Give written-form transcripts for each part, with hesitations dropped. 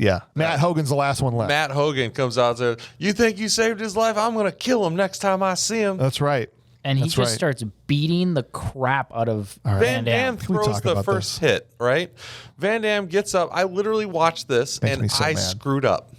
Yeah. Matt Hogan's the last one left. Matt Hogan comes out and says, "You think you saved his life? I'm going to kill him next time I see him." That's right. And he just starts beating the crap out of Van Damme. Throws the first hit, right? Van Damme gets up. I literally watched this, and I screwed up.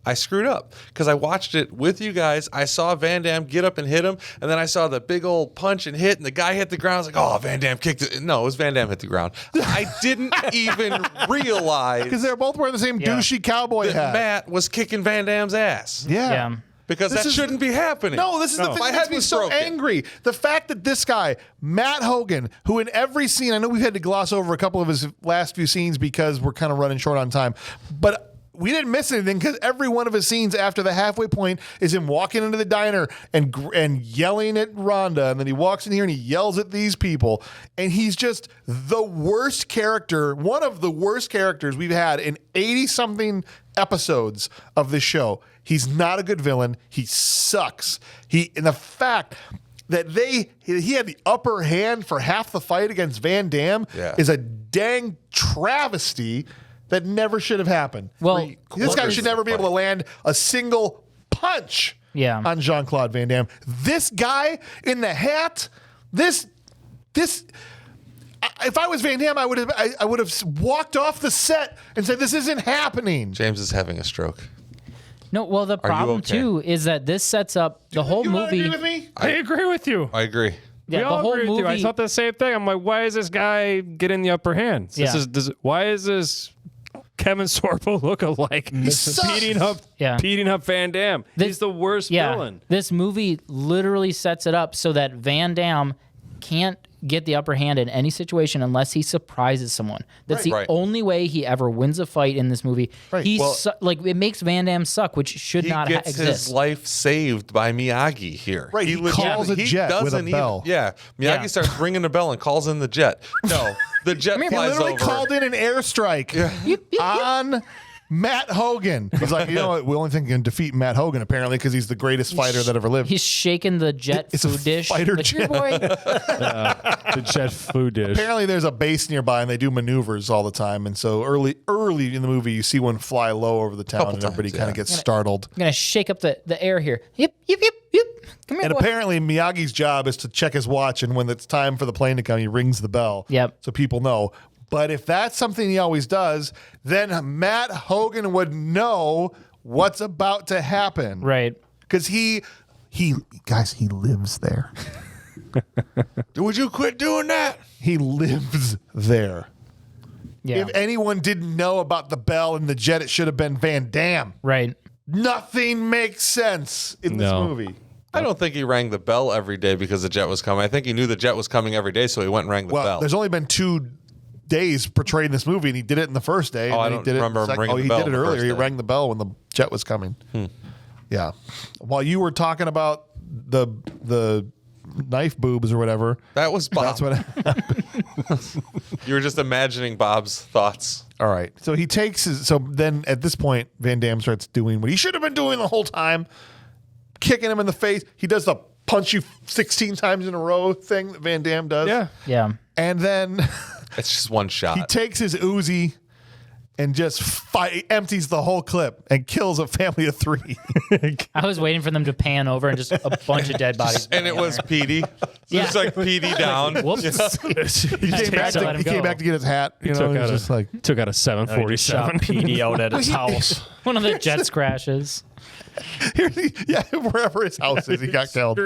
I screwed up because I watched it with you guys. I saw Van Damme get up and hit him, and then I saw the big old punch and hit, and the guy hit the ground. I was like, "Oh, Van Damme kicked it." No, it was Van Damme hit the ground. I didn't even realize because they're both wearing the same douchey cowboy hat. Matt was kicking Van Damme's ass. Yeah. Because that shouldn't be happening. No, this is the thing that makes me so angry. The fact that this guy, Matt Hogan, who in every scene, I know we've had to gloss over a couple of his last few scenes because we're kind of running short on time, but we didn't miss anything because every one of his scenes after the halfway point is him walking into the diner and yelling at Rhonda, and then he walks in here and he yells at these people, and he's just the worst character, one of the worst characters we've had in 80-something episodes of this show. He's not a good villain. He sucks. And the fact that he had the upper hand for half the fight against Van Damme is a dang travesty that never should have happened. Well, this guy should never be able to land a single punch on Jean-Claude Van Damme. This guy in the hat, this. If I was Van Damme, I would have walked off the set and said, "This isn't happening." James is having a stroke. No, well, the problem too is that this sets up the whole movie. You agree with me? I agree with you. I agree. Yeah, we all the whole agree with movie. you. I thought the same thing. I'm like, why is this guy getting the upper hand? Why is this Kevin Sorbo look-alike beating up Van Damme? He's the worst villain. This movie literally sets it up so that Van Damme can't get the upper hand in any situation unless he surprises someone. That's the only way he ever wins a fight in this movie. Right. It makes Van Damme suck, which should not exist. He gets his life saved by Miyagi here. Right, he calls a jet with a bell. Miyagi starts ringing a bell and calls in the jet. No, the jet flies over. He literally called in an airstrike on Matt Hogan. He's like, you know what? We only think he can defeat Matt Hogan, apparently, because he's the greatest fighter that ever lived. He's shaking the jet food dish. Fighter jet. Boy. The jet food dish. Apparently, there's a base nearby, and they do maneuvers all the time. And so early in the movie, you see one fly low over the town, and everybody kind of gets startled. I'm going to shake up the air here. Yip, yip, yip, yip. Come here, and boy. apparently, Miyagi's job is to check his watch, and when it's time for the plane to come, he rings the bell. Yep. So people know. But if that's something he always does, then Matt Hogan would know what's about to happen. Right. Because he lives there. Would you quit doing that? He lives there. Yeah. If anyone didn't know about the bell and the jet, it should have been Van Damme. Right. Nothing makes sense in this movie. I don't think he rang the bell every day because the jet was coming. I think he knew the jet was coming every day, so he went and rang the bell. There's only been 2 days portrayed in this movie, and he did it in the first day. I don't remember him ringing the bell. He did it earlier. He rang the bell when the jet was coming. Yeah. While you were talking about the knife boobs or whatever. That was Bob. That's what happened. You were just imagining Bob's thoughts. All right. So he takes so then at this point, Van Damme starts doing what he should have been doing the whole time, kicking him in the face. He does the punch you 16 times in a row thing that Van Damme does. Yeah. Yeah. And then it's just one shot. He takes his Uzi and just empties the whole clip and kills a family of 3. I was waiting for them to pan over and just a bunch of dead bodies. And it was Petey. Yeah. Just like Petey down. Whoops. He came back to get his hat. You know, took out a 747. Shot PD out at his house. One of the jets crashes. Wherever his house is, he got killed.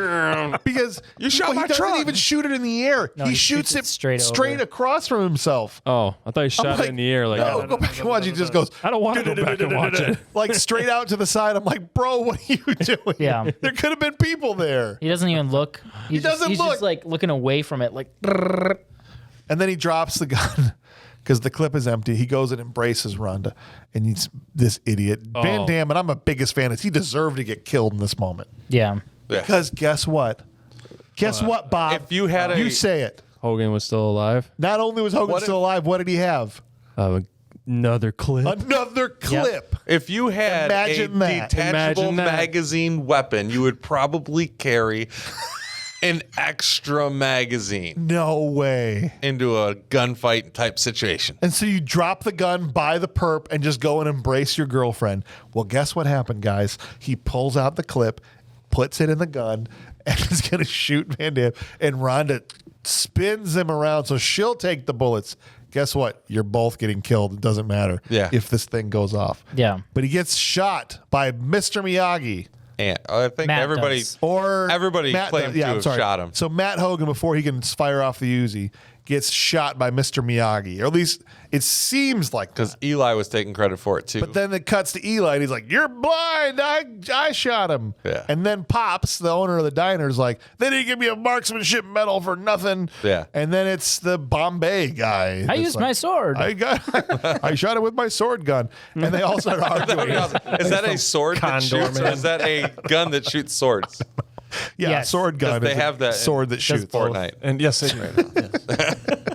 Because you shot my he truck. doesn't even shoot it in the air. No, he shoots it straight across from himself. Oh, I thought he shot it in the air. Like, no, go back and watch. He just goes. I don't want to go back and watch it. Like straight out to the side. I'm like, bro, what are you doing? Yeah. There could have been people there. He doesn't even look. He's just like looking away from it, like. And then he drops the gun. Because the clip is empty. He goes and embraces Rhonda. And he's this idiot. Van Damme, and I'm a biggest fan, is he deserved to get killed in this moment. Yeah. Because guess what? Guess what, Bob? If you had you say it. Hogan was still alive. Not only was Hogan still alive, what did he have? Another clip. Another clip. If you had Imagine detachable magazine weapon, you would probably carry an extra magazine. No way. Into a gunfight type situation. And so you drop the gun by the perp and just go and embrace your girlfriend. Well, guess what happened, guys? He pulls out the clip, puts it in the gun, and is going to shoot Van Damme. And Rhonda spins him around so she'll take the bullets. Guess what? You're both getting killed. It doesn't matter if this thing goes off. Yeah. But he gets shot by Mr. Miyagi. And I think Matt everybody does. claimed to have shot him. So Matt Hogan, before he can fire off the Uzi, gets shot by Mr. Miyagi, or at least it seems like because Eli was taking credit for it too. But then it cuts to Eli, and he's like, "You're blind. I shot him." Yeah. And then Pops, the owner of the diner, is like, "They didn't give me a marksmanship medal for nothing." Yeah. And then it's the Bombay guy. I used my sword. I shot him with my sword gun, and they all start arguing. Is that a sword that shoots, or is that a gun that shoots swords? Yeah, yes. sword gun. They have that sword that shoots Fortnite. And yes, they do. Yes.